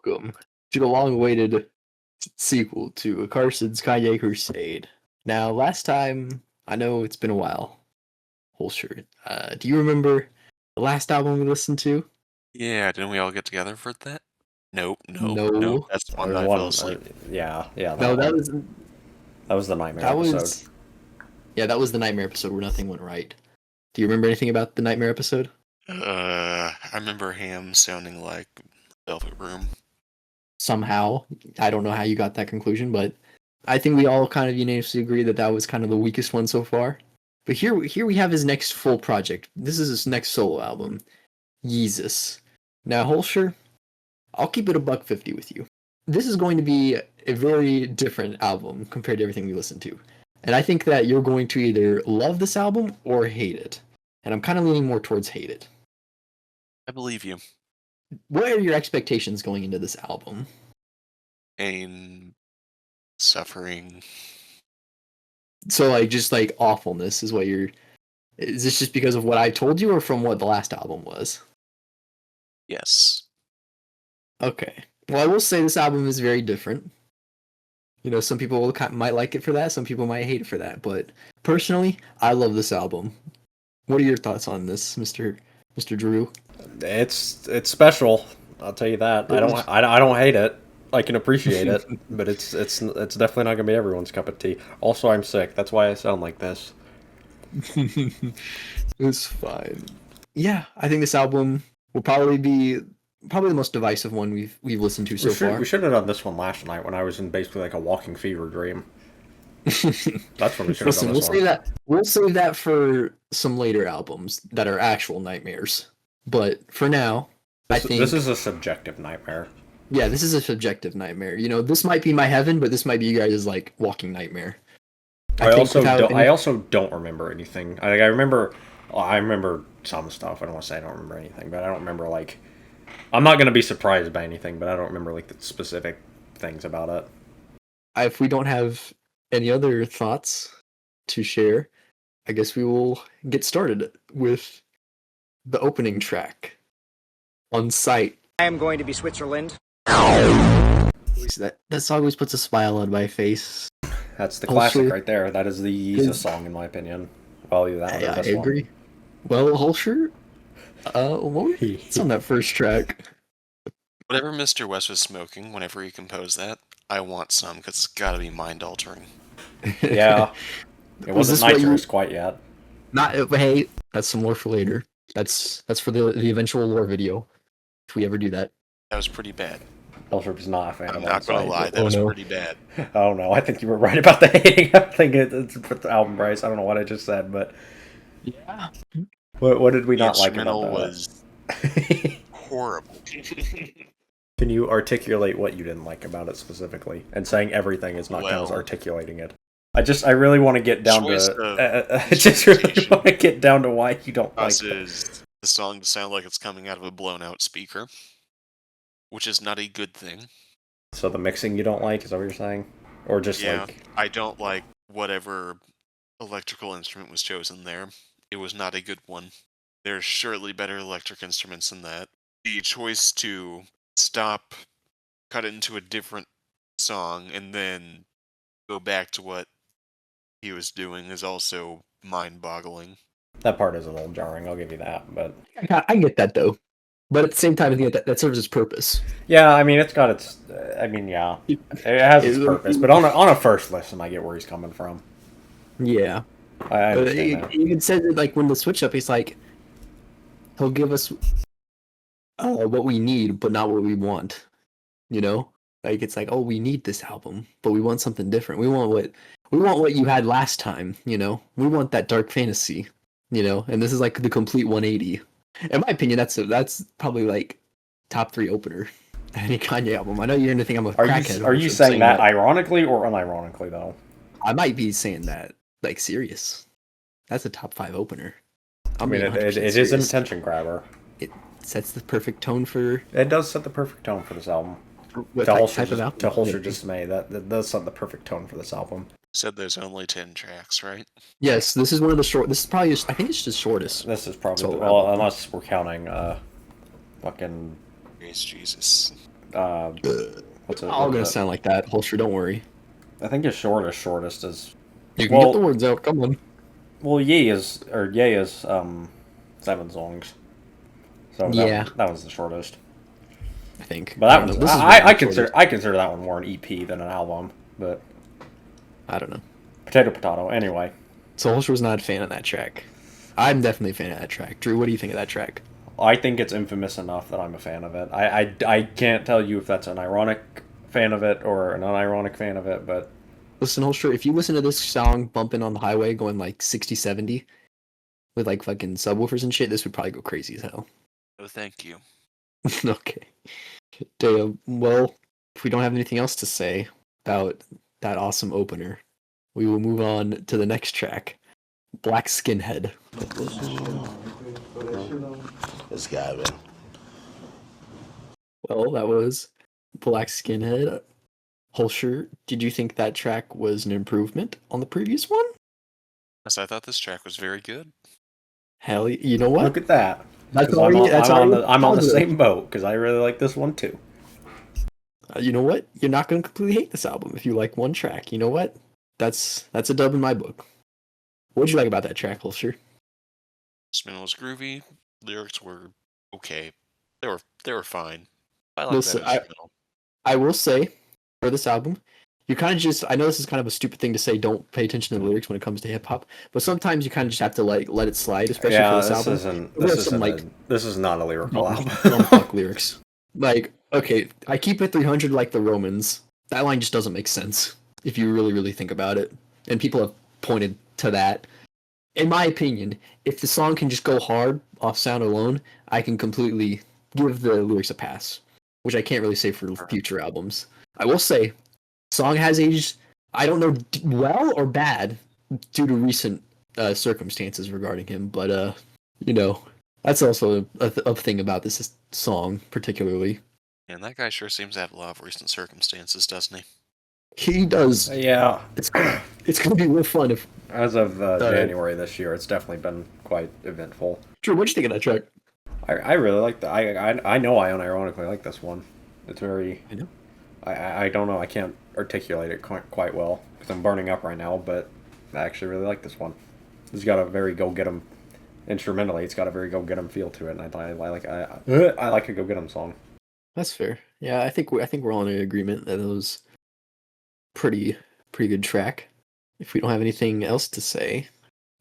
welcome to the long-awaited sequel to Carson's Kanye Crusade. Now, last time, I know it's been a while, Holscher. Do you remember the last album we listened to? Yeah, didn't we all get together for that? Nope. No. That's the one that I fell asleep. Yeah, No, that was the nightmare that episode. was that was the nightmare episode where nothing went right. Do you remember anything about the nightmare episode? I remember Ham sounding like Velvet Room. Somehow, I don't know how you got that conclusion, but I think we all kind of unanimously agree that that was kind of the weakest one so far. But here we have his next full project. This is his next solo album, Yeezus. Now, Holscher, I'll keep it $150 with you. This is going to be a very different album compared to everything we listened to. And I think that you're going to either love this album or hate it. And I'm kind of leaning more towards hate it. I believe you. What are your expectations going into this album? Pain, suffering. So, just awfulness is what you're... Is this just because of what I told you or from what the last album was? Yes. Okay. Well, I will say this album is very different. You know, some people might like it for that, some people might hate it for that, but personally, I love this album. What are your thoughts on this, Mr. Drew? It's special. I'll tell you that. I don't hate it. I can appreciate it, but it's definitely not gonna be everyone's cup of tea. Also, I'm sick. That's why I sound like this. It's fine. Yeah, I think this album will probably be the most divisive one we've listened to so far. We should have done this one last night when I was in basically like a walking fever dream. That's when we should have done this one. We'll save that for some later albums that are actual nightmares. But for now, I think this is a subjective nightmare. Yeah, this is a subjective nightmare. You know, this might be my heaven, but this might be you guys' walking nightmare. I also don't remember anything. I remember some stuff. I don't want to say I don't remember anything, but I don't remember I'm not gonna be surprised by anything, but I don't remember the specific things about it. If we don't have any other thoughts to share, I guess we will get started with the opening track, On Sight. I am going to be Switzerland. That song always puts a smile on my face. That's the classic right there. That is the Yeezus song, in my opinion. Well, I agree. Well, Holscher, what's on that first track? Whatever Mr. West was smoking whenever he composed that, I want some, because it's gotta be mind-altering. Yeah. It wasn't nitrous quite yet. Hey, that's some more for later. That's for the eventual lore video, if we ever do that. That was pretty bad. Elshirp is not a fan I'm not gonna lie, that was pretty bad. Oh no, I think you were right about the hating. I think it's the album price. I don't know what I just said, but yeah. What did we not like about that? Was horrible. Can you articulate what you didn't like about it specifically? And saying everything is not kind of articulating it. I really want to get down to why you don't like it. Causes the song to sound like it's coming out of a blown out speaker, which is not a good thing. So the mixing you don't like, is that what you're saying? Or just I don't like whatever electrical instrument was chosen there. It was not a good one. There's surely better electric instruments than that. The choice to stop, cut it into a different song, and then go back to what he was doing is also mind-boggling. That part is a little jarring, I'll give you that, but I get that though. But at the same time, I think that serves its purpose. Yeah, I mean, it's got its... yeah. It has its purpose, but on a first listen, I get where he's coming from. Yeah. I understand that. You can say that, when the switch up, he's he'll give us what we need, but not what we want. You know? It's oh, we need this album, but we want something different. We want what you had last time, you know? We want that dark fantasy, you know? And this is the complete 180. In my opinion, that's probably top 3 opener any Kanye album. I know you're gonna think I'm a crackhead. Are you saying that ironically or unironically though? I might be saying that serious. That's a top 5 opener. I mean, it is an attention grabber. It sets the perfect tone for. It does set the perfect tone for this album. What type of album? To Holscher Dismay, that does set the perfect tone for this album. Said there's only 10 tracks, right? Yes, this is one of the short. This is probably I think it's the shortest. This is probably unless we're counting fucking Praise Jesus. What's it? All gonna sound like that. Holster, don't worry. I think his shortest is. You can get the words out. Come on. Well, Yay is 7 songs. So Yeah, that one's the shortest. I think. But that one's I consider that one more an EP than an album. But I don't know. potato. Anyway. So Holster was not a fan of that track. I'm definitely a fan of that track. Drew, what do you think of that track? I think it's infamous enough that I'm a fan of it. I can't tell you if that's an ironic fan of it or an unironic fan of it, but... Listen, Holster, if you listen to this song bumping on the highway going like 60, 70 with like fucking subwoofers and shit, this would probably go crazy as hell. Oh, thank you. Okay. Damn. Well, if we don't have anything else to say about that awesome opener, we will move on to the next track, Black Skinhead. This guy, man. Well, that was Black Skinhead. Holscher, did you think that track was an improvement on the previous one? Yes, I thought this track was very good. Hell, you know what? Look at that. That's I'm on the same boat, because I really like this one too. You know what? You're not going to completely hate this album if you like one track. You know what? That's a dub in my book. What did you like about that track, Holscher? Instrumental was groovy. Lyrics were okay. They were fine. I like Listen, that instrumental. I will say, for this album, you kind of just, I know this is kind of a stupid thing to say, don't pay attention to the lyrics when it comes to hip hop, but sometimes you kind of just have to like let it slide, especially for this album. This is not a lyrical album. Don't fuck lyrics. Like, okay, I keep it 300 like the Romans. That line just doesn't make sense if you really, really think about it. And people have pointed to that. In my opinion, if the song can just go hard off sound alone, I can completely give the lyrics a pass, which I can't really say for future albums. I will say, song has aged, I don't know, well or bad due to recent circumstances regarding him, but, you know, that's also a thing about this song, particularly. And that guy sure seems to have a lot of recent circumstances, doesn't he? He does. Yeah. It's going to be real fun if... As of January this year, it's definitely been quite eventful. Drew, what'd you think of that track? I really like that. I know I unironically like this one. It's very... I know. I don't know. I can't articulate it quite well because I'm burning up right now, but I actually really like this one. It's got a very go-get-'em... Instrumentally, it's got a very go-get-'em feel to it, and I like a go-get-'em song. That's fair. Yeah, I think we're all in agreement that it was pretty good track. If we don't have anything else to say,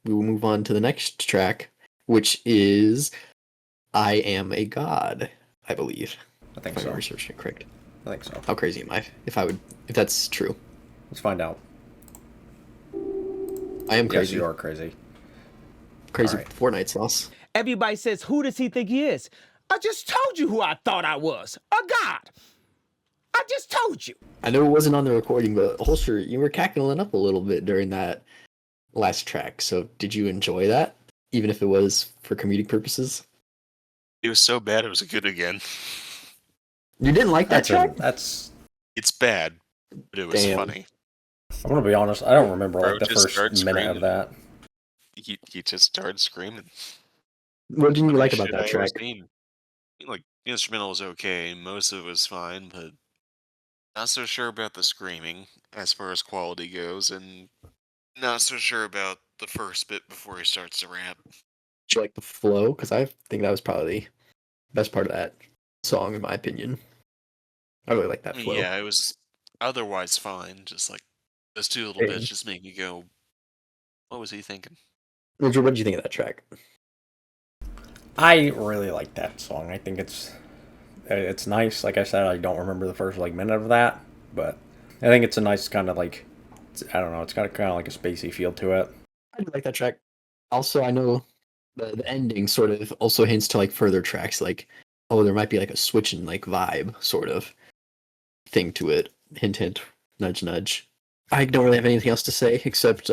we will move on to the next track, which is I Am a God, I believe. I think if so. I'm researching it correct. I think so. How crazy am I? If that's true. Let's find out. I am crazy. Yes, you are crazy. Crazy All right. Fortnite sauce. Everybody says, who does he think he is? I just told you who I thought I was. A god. I just told you. I know it wasn't on the recording, but Holster, you were cackling up a little bit during that last track. So did you enjoy that? Even if it was for comedic purposes? It was so bad it was good again. You didn't like that track? It's bad, but it was funny. I'm gonna be honest, I don't remember Bro like the first minute of that. He just started screaming. What didn't you like about that track? Like, the instrumental was okay, most of it was fine, but not so sure about the screaming as far as quality goes, and not so sure about the first bit before he starts to rap. Did you like the flow? Because I think that was probably the best part of that song, in my opinion. I really like that flow. Yeah, it was otherwise fine, just like those two little bits just make me go, what was he thinking? What did you think of that track? I really like that song. I think it's nice. Like I said, I don't remember the first minute of that, but I think it's a nice kind of I don't know. It's got kind of like a spacey feel to it. I do like that track. Also, I know the ending sort of also hints to further tracks. There might be a switch in vibe sort of thing to it. Hint, hint, nudge, nudge. I don't really have anything else to say except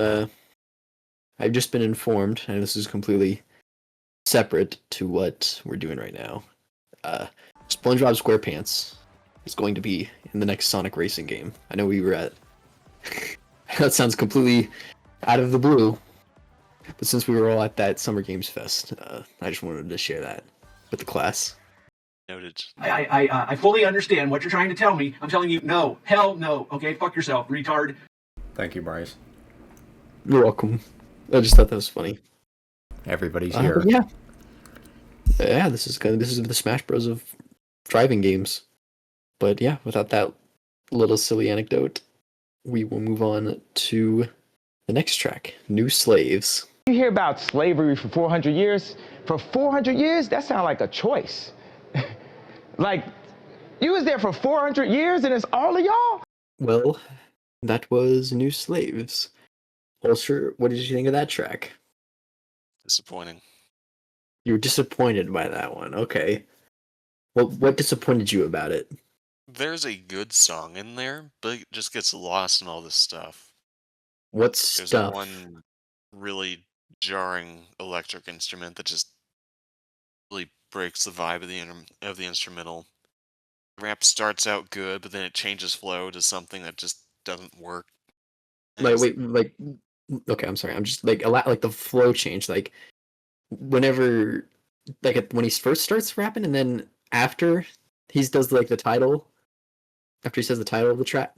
I've just been informed, and this is completely separate to what we're doing right now. SpongeBob SquarePants is going to be in the next Sonic Racing game. I know we were at... that sounds completely out of the blue, but since we were all at that Summer Games Fest, I just wanted to share that with the class. Noted. I fully understand what you're trying to tell me. I'm telling you, no. Hell no. Okay, fuck yourself, retard. Thank you, Bryce. You're welcome. I just thought that was funny. Everybody's here. Yeah. Yeah, this is the Smash Bros of driving games. But yeah, without that little silly anecdote, we will move on to the next track, New Slaves. You hear about slavery for 400 years? For 400 years? That sounds like a choice. Like, you was there for 400 years and it's all of y'all? Well, that was New Slaves. Ulster, what did you think of that track? Disappointing. You were disappointed by that one. Okay. Well, what disappointed you about it? There's a good song in there, but it just gets lost in all this stuff. What There's stuff? one really jarring electric instrument that just really breaks the vibe of the instrumental. The rap starts out good, but then it changes flow to something that just doesn't work. Okay, I'm sorry. I'm just like like the flow change. Like whenever, when he first starts rapping, and then after he does like the title, after he says the title of the track,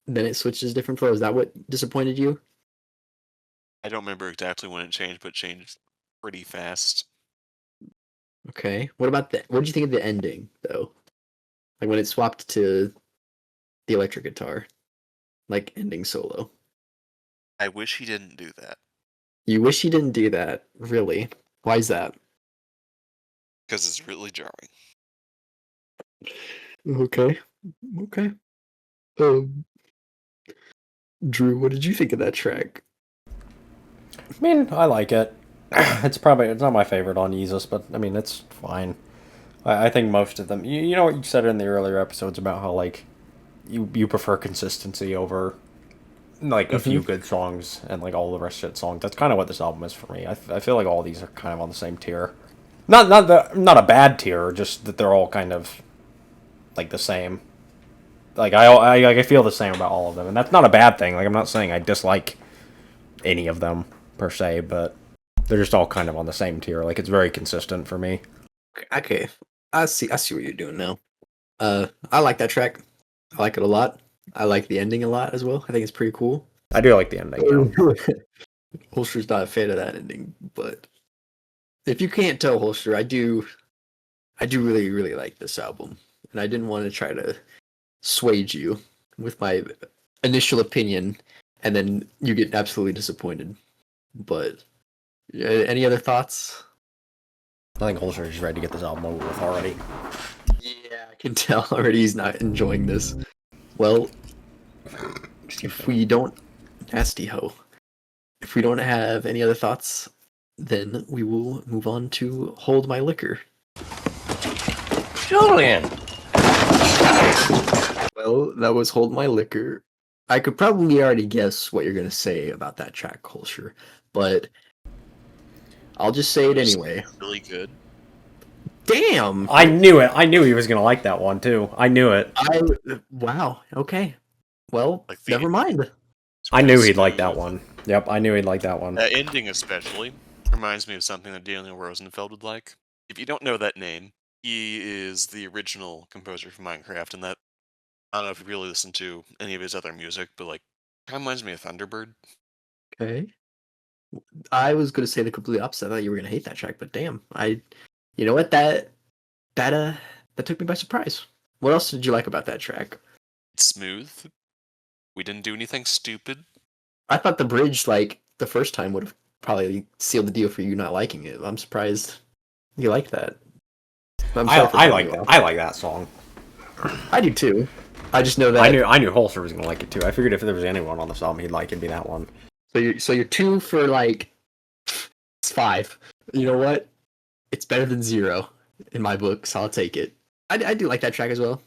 then it switches different flow. Is that what disappointed you? I don't remember exactly when it changed, but it changed pretty fast. Okay. What did you think of the ending though? Like when it swapped to the electric guitar, like ending solo. I wish he didn't do that. You wish he didn't do that, really? Why is that? Because it's really jarring. Okay. Okay. Drew, what did you think of that track? I mean, I like it. It's not my favorite on Yeezus, but I mean, it's fine. I think most of them. You know what you said in the earlier episodes about how like you prefer consistency over like a few good songs and like all the rest shit songs. That's kind of what this album is for me. I feel like all these are kind of on the same tier. Not a bad tier, just that they're all kind of like the same. Like I feel the same about all of them, and that's not a bad thing. Like I'm not saying I dislike any of them per se, but they're just all kind of on the same tier. Like it's very consistent for me. Okay. I see what you're doing now. I like that track. I like it a lot. I like the ending a lot as well. I think it's pretty cool. I do like the ending. Holster's not a fan of that ending, but if you can't tell, Holster, I do really, really like this album. And I didn't want to try to sway you with my initial opinion, and then you get absolutely disappointed. But any other thoughts? I think Holster is just ready to get this album over with already. Yeah, I can tell already he's not enjoying this. Well, if we don't... Nasty ho. If we don't have any other thoughts, then we will move on to Hold My Liquor. Julian! Well, that was Hold My Liquor. I could probably already guess what you're going to say about that track, Culture, but I'll just say it anyway. Really good. Damn! I knew it. I knew he was going to like that one, too. I knew it. Wow, okay. Well, Like never mind. It's I knew really he'd like smooth. that one. Yep, I knew he'd like that one. That ending especially reminds me of something that Daniel Rosenfeld would like. If you don't know that name, he is the original composer for Minecraft, and that, I don't know if you really listen to any of his other music, but like, kind of reminds me of Thunderbird. Okay. I was going to say the completely opposite. I thought you were going to hate that track, but damn. You know what? That took me by surprise. What else did you like about that track? It's smooth. We didn't do anything stupid. I thought the bridge, like, the first time would have probably sealed the deal for you not liking it. I'm surprised you like that. I like that song. I do too. I just know that I knew Holster was gonna like it too. I figured if there was anyone on this album he'd like, it'd be that one. So you're 2 for like it's 5. You know what? It's better than 0 in my book, so I'll take it. I do like that track as well.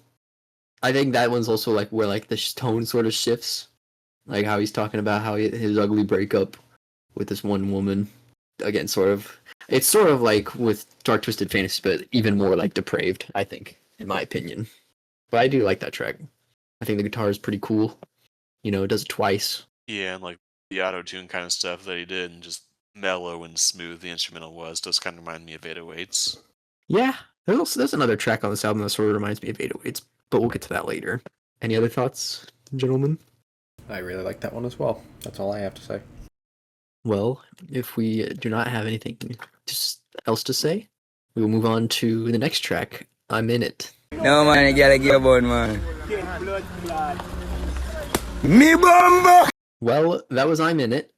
I think that one's also like where like the tone sort of shifts, like how he's talking about how his ugly breakup with this one woman. Again, it's sort of like with Dark Twisted Fantasy, but even more like depraved, I think, in my opinion. But I do like that track. I think the guitar is pretty cool. You know, it does it twice. Yeah, and like the auto-tune kind of stuff that he did, and just mellow and smooth the instrumental was, does kind of remind me of 808s. Yeah, There's another track on this album that sort of reminds me of 808s, but we'll get to that later. Any other thoughts, gentlemen? I really like that one as well. That's all I have to say. Well, if we do not have anything else to say, we will move on to the next track, I'm In It. No, man, you gotta get aboard, man. Me bomba! Well, that was I'm In It.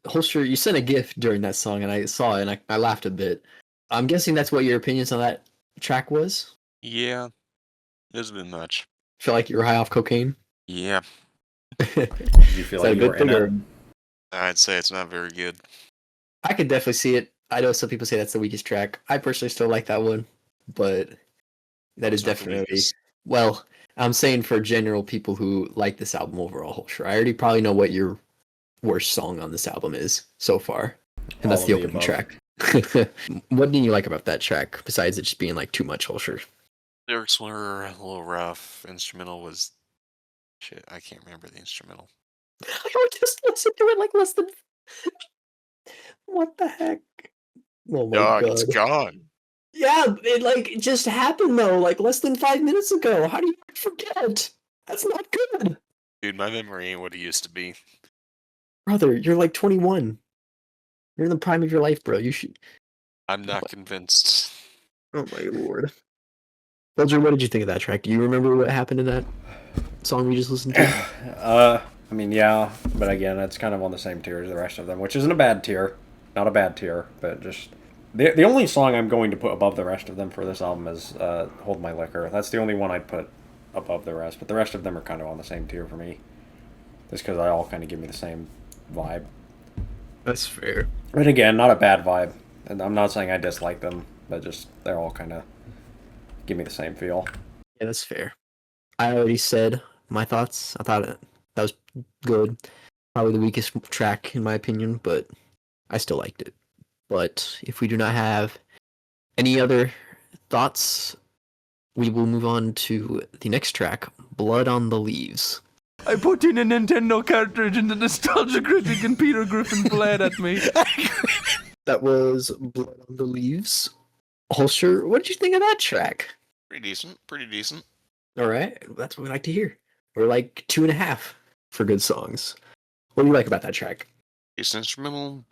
Holster, you sent a GIF during that song, and I saw it, and I laughed a bit. I'm guessing that's what your opinions on that track was? Yeah, there's been much. Feel like you were high off cocaine? Yeah, Did you feel Is that like a you were good in thing, it? or- I'd say it's not very good. I could definitely see it. I know some people say that's the weakest track. I personally still like that one, but that is It's not the definitely weakest. well. I'm saying for general people who like this album overall, Holscher, I already probably know what your worst song on this album is so far, and that's All the of the opening above. track. What did you like about that track besides it just being like too much, Holscher? Lyrics were a little rough. Instrumental was shit. I can't remember the instrumental. I would just listen to it like less than. What the heck? Oh my Dog, god! it's gone. Yeah, it just happened though, like less than 5 minutes ago. How do you forget? That's not good. Dude, my memory ain't what it used to be. Brother, you're like 21. You're in the prime of your life, bro. You should. I'm not convinced. Oh my lord. Roger, what did you think of that track? Do you remember what happened in that song we just listened to? I mean, yeah, but again, it's kind of on the same tier as the rest of them, which isn't a bad tier. Not a bad tier, but just the only song I'm going to put above the rest of them for this album is "Hold My Liquor." That's the only one I'd put above the rest, but the rest of them are kind of on the same tier for me, just because they all kind of give me the same vibe. That's fair. But again, not a bad vibe, and I'm not saying I dislike them, but just they're all kind of give me the same feel. Yeah, that's fair. I already said my thoughts. I thought that was good. Probably the weakest track in my opinion, but I still liked it. But if we do not have any other thoughts, we will move on to the next track, Blood on the Leaves. I put in a Nintendo cartridge and the nostalgia critic and Peter Griffin fled at me. That was Blood on the Leaves. Holster, what did you think of that track? Pretty decent. Pretty decent. All right, that's what we like to hear. We're like 2.5 for good songs. What do you like about that track? Decent instrumental.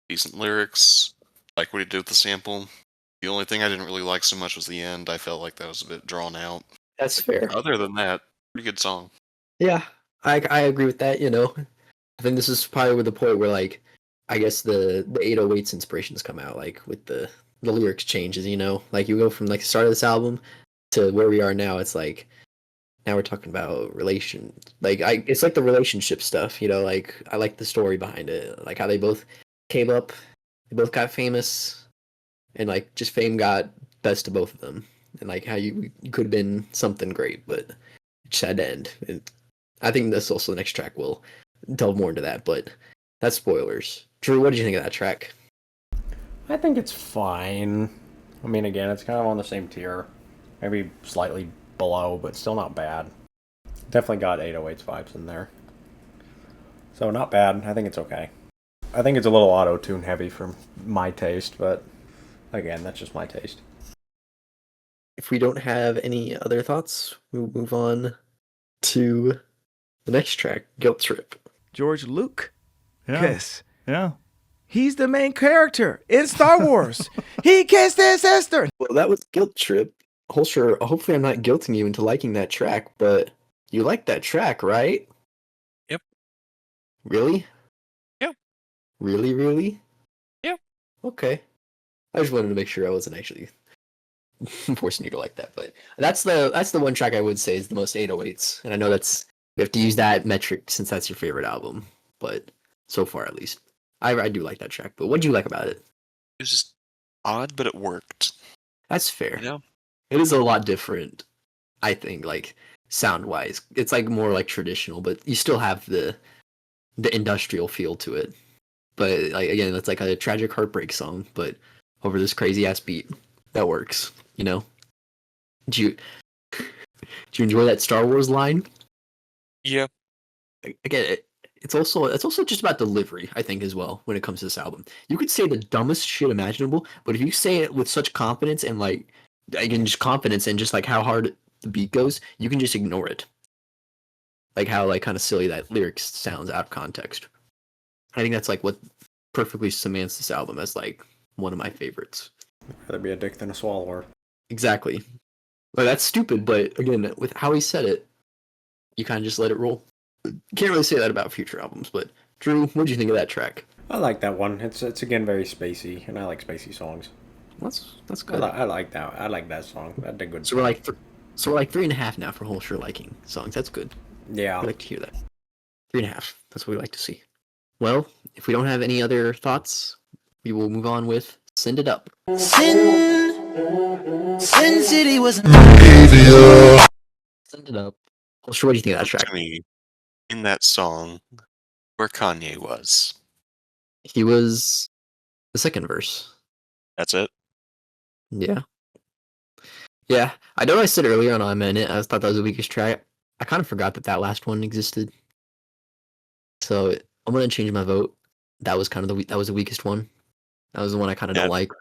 Decent lyrics. Like what he did with the sample. The only thing I didn't really like so much was the end. I felt like that was a bit drawn out. That's fair. Other than that, pretty good song. Yeah, I agree with that. You know, I think this is probably with the point where like, I guess the 808s inspirations come out, like with the lyrics changes. You know, like you go from like the start of this album to where we are now. It's like now we're talking about it's like the relationship stuff. You know, like I like the story behind it, like how they both came up, they both got famous, and like just fame got best of both of them, and like how you could have been something great, but it just had to end. And I think this also the next track will delve more into that, but that's spoilers. Drew, what did you think of that track? I think it's fine. I mean, again, it's kind of on the same tier. Maybe slightly below, but still not bad. Definitely got 808's vibes in there. So not bad. I think it's okay. I think it's a little auto-tune heavy for my taste, but again, that's just my taste. If we don't have any other thoughts, we'll move on to the next track, Guilt Trip. George Lucas. Yeah. He's the main character in Star Wars. He kissed his sister. Well, that was Guilt Trip. Holscher, hopefully I'm not guilting you into liking that track, but you like that track, right? Yep. Really? Yep. Really, really? Yep. Okay. I just wanted to make sure I wasn't actually forcing you to like that, but that's the one track I would say is the most 808s, and I know you have to use that metric since that's your favorite album, but so far at least, I do like that track. But what do you like about it? It was just odd, but it worked. That's fair. You know? It is a lot different, I think, like sound wise. It's like more like traditional, but you still have the industrial feel to it. But like again, it's like a tragic heartbreak song, but over this crazy ass beat. That works, you know. Do you enjoy that Star Wars line? Yeah. Again, it's also just about delivery, I think, as well, when it comes to this album. You could say the dumbest shit imaginable, but if you say it with such confidence and like again just confidence and just like how hard the beat goes, you can just ignore it. Like how like kind of silly that lyrics sounds out of context. I think that's like what perfectly cements this album as like one of my favorites. I'd rather be a dick than a swallower. Exactly. Well, that's stupid, but again, with how he said it, you kind of just let it roll. Can't really say that about future albums, but Drew, what did you think of that track? I like that one. It's again very spacey, and I like spacey songs. That's good. I like that. I like that song. That did good. So we're like 3.5 now for Holscher liking songs. That's good. Yeah. I like to hear that. 3.5. That's what we like to see. Well, if we don't have any other thoughts, we will move on with Send It Up. Sin City was Send It Up. Holscher, what do you think of that track? To me, in that song, where Kanye was. He was the second verse. That's it. Yeah. Yeah. I know I said earlier on I'm in it. I thought that was the weakest track. I kind of forgot that last one existed. So I'm gonna change my vote. That was kind of that was the weakest one. That was the one I kind of don't like.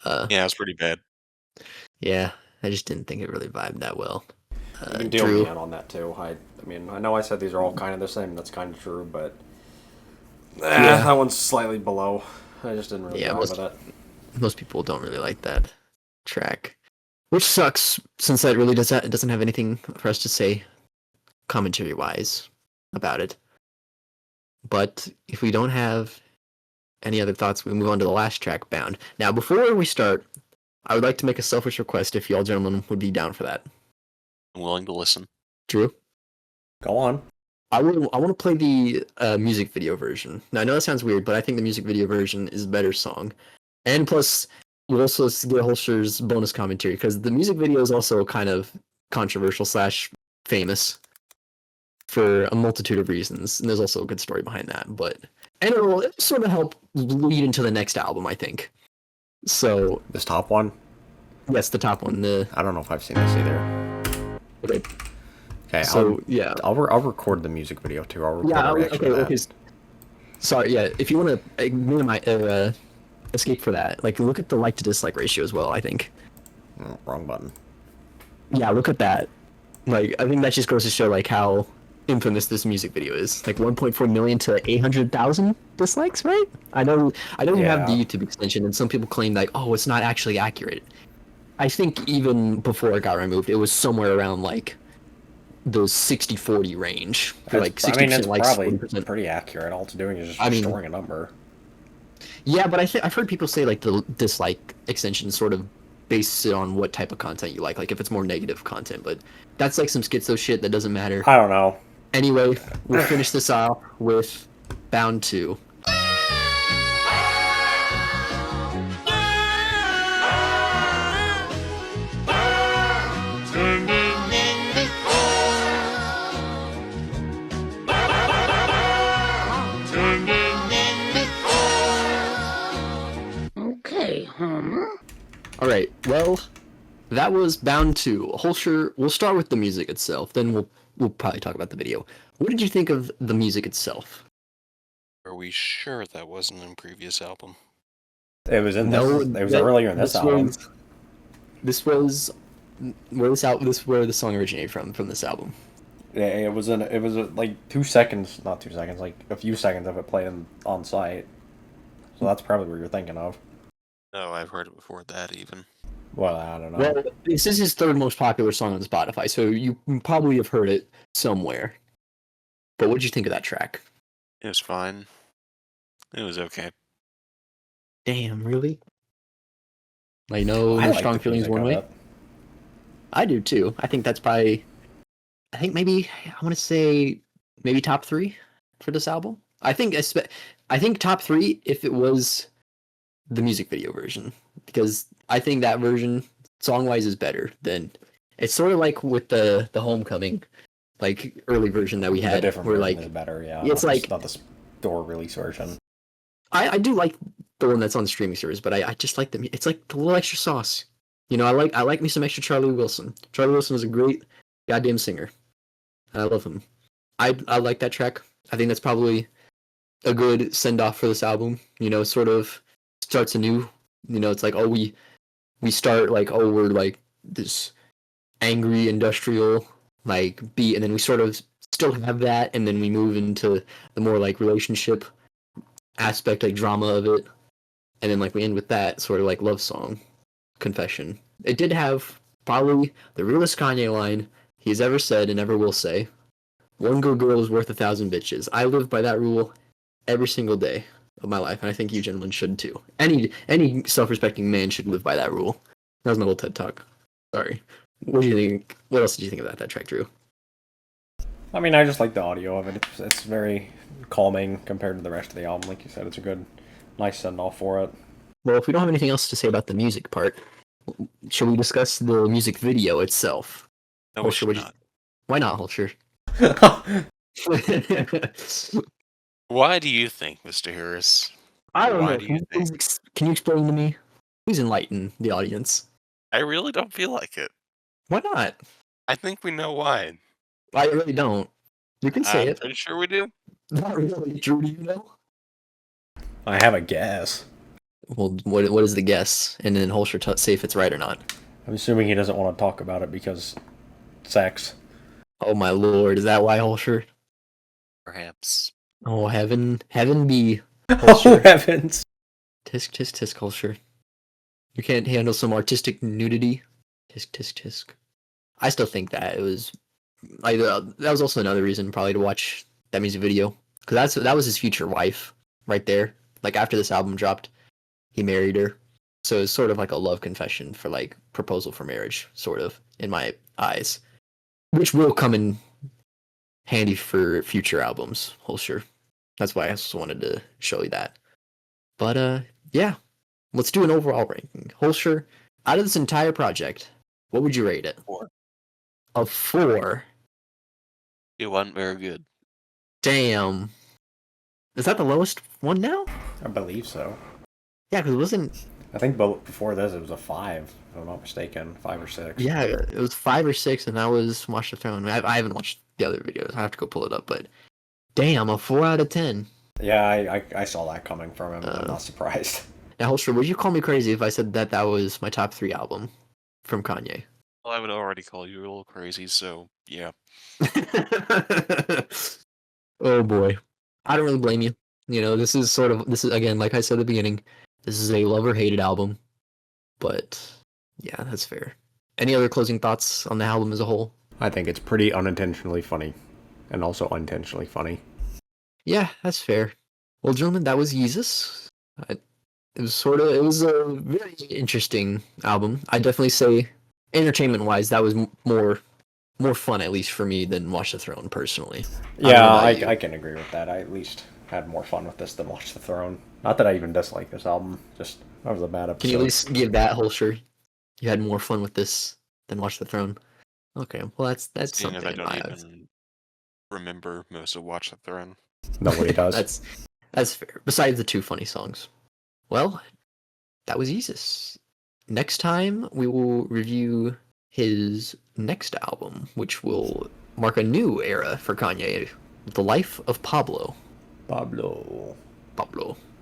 Yeah, it's pretty bad. Yeah, I just didn't think it really vibed that well. You can deal me in on that too. I mean, I know I said these are all kind of the same. That's kind of true, but that one's slightly below. I just didn't really vibe with it. Most people don't really like that track, which sucks since that really doesn't have anything for us to say commentary wise about it. But if we don't have any other thoughts, we move on to the last track, Bound. Now, before we start, I would like to make a selfish request if y'all gentlemen would be down for that. I'm willing to listen. Drew? Go on. I want to play the music video version. Now, I know that sounds weird, but I think the music video version is a better song. And plus, we'll also get Holscher's bonus commentary, because the music video is also kind of controversial / famous for a multitude of reasons. And there's also a good story behind that. And it'll sort of help lead into the next album, I think. So this top one? Yes, the top one. I don't know if I've seen this either. Okay. So I'll record the music video too. I'll record okay. Sorry, yeah. If you want to minimize escape for that, like look at the like to dislike ratio as well. I think. Oh, wrong button. Yeah, look at that. Like I think that just goes to show like how infamous this music video is. Like 1.4 million to 800,000 dislikes, right? I know you have the YouTube extension, and some people claim like, oh, it's not actually accurate. I think even before it got removed, it was somewhere around like those 60-40 range. For like 60% it's likes, probably 40%. pretty accurate. All it's doing is just storing a number. Yeah, but I've heard people say like the dislike extension sort of bases it on what type of content you like if it's more negative content. But that's like some schizo shit that doesn't matter. I don't know. Anyway, we'll finish this off with Bound 2. All right. Well, that was Bound 2. Holscher, we'll start with the music itself. Then we'll probably talk about the video. What did you think of the music itself? Are we sure that wasn't in previous album? It was in this. It was earlier in this album. This was where the song originated from this album. Yeah, it was like 2 seconds, not 2 seconds, like a few seconds of it played on site. So that's probably what you're thinking of. No, I've heard it before that even. Well, I don't know. Well, this is his third most popular song on Spotify, so you probably have heard it somewhere. But what did you think of that track? It was fine. It was okay. Damn, really? Like no strong feelings one way? I do too. I think that's probably, I think maybe, I want to say maybe top 3 for this album. I think top 3 if it was the music video version, because I think that version song-wise is better than, it's sort of like with the Homecoming, like early version that we had. The different where version like is better, yeah. It's like not the store release version. I do like the one that's on the streaming service, but I just like it's like the little extra sauce. You know, I like me some extra Charlie Wilson. Charlie Wilson is a great goddamn singer. I love him. I like that track I think that's probably a good send off for this album. You know, sort of starts anew. You know, it's like, oh, we start like, oh, we're like this angry industrial like beat, and then we sort of still have that, and then we move into the more like relationship aspect, like drama of it, and then like we end with that sort of like love song, confession. It did have probably the realest Kanye line he's ever said and ever will say. One good girl is worth 1,000 bitches. I live by that rule every single day of my life, and I think you gentlemen should too. Any self-respecting man should live by that rule. That was my little TED talk. Sorry. What do you think? What else did you think about that track, Drew? I mean, I just like the audio of it. It's very calming compared to the rest of the album. Like you said, it's a good, nice send off for it. Well, if we don't have anything else to say about the music part, shall we discuss the music video itself? No, we should not. Why not, Hulcher? Why do you think, Mr. Harris? I don't Why know. do you think? Can you explain to me? Please enlighten the audience. I really don't feel like it. Why not? I think we know why. I really don't. You can say I'm it. pretty sure we do. Not really. Drew, do you know? I have a guess. Well, what is the guess? And then Holscher say if it's right or not. I'm assuming he doesn't want to talk about it because sex. Oh my lord, is that why, Holscher? Perhaps. Oh, heaven be. Oh Holscher. heavens! Tisk, tisk, tisk, Holscher. You can't handle some artistic nudity? Tisk, tisk, tisk. I still think that it was... that was also another reason probably to watch that music video. Because that was his future wife right there. Like, after this album dropped, he married her. So it's sort of like a love confession for, like, proposal for marriage, sort of, in my eyes. Which will come in handy for future albums, Holscher. That's why I just wanted to show you that. But, yeah. Let's do an overall ranking. Holscher, out of this entire project, what would you rate it? 4. A 4? It wasn't very good. Damn. Is that the lowest one now? I believe so. Yeah, because it wasn't... I think before this it was a 5, if I'm not mistaken. 5 or 6. Yeah, it was 5 or 6, and that was Watch the Throne. I haven't watched the other videos. I have to go pull it up, but... Damn, a 4 out of 10. Yeah, I saw that coming from him. I'm not surprised. Now, Holster, would you call me crazy if I said that was my top 3 album from Kanye? Well, I would already call you a little crazy, so yeah. Oh boy. I don't really blame you. You know, this is again, like I said at the beginning, this is a love or hated album. But yeah, that's fair. Any other closing thoughts on the album as a whole? I think it's pretty unintentionally funny. And also unintentionally funny. Yeah, that's fair. Well, gentlemen, that was Yeezus. It was a very interesting album. I'd definitely say, entertainment-wise, that was more fun, at least for me, than Watch the Throne, personally. Yeah, I can agree with that. I at least had more fun with this than Watch the Throne. Not that I even dislike this album, just that was a bad episode. Can you at least give that Holscher? You had more fun with this than Watch the Throne. Okay, well that's something. I don't even remember most of Watch the Throne. Nobody does. That's fair. Besides the 2 funny songs. Well, that was Yeezus. Next time we will review his next album, which will mark a new era for Kanye, The Life of Pablo. Pablo.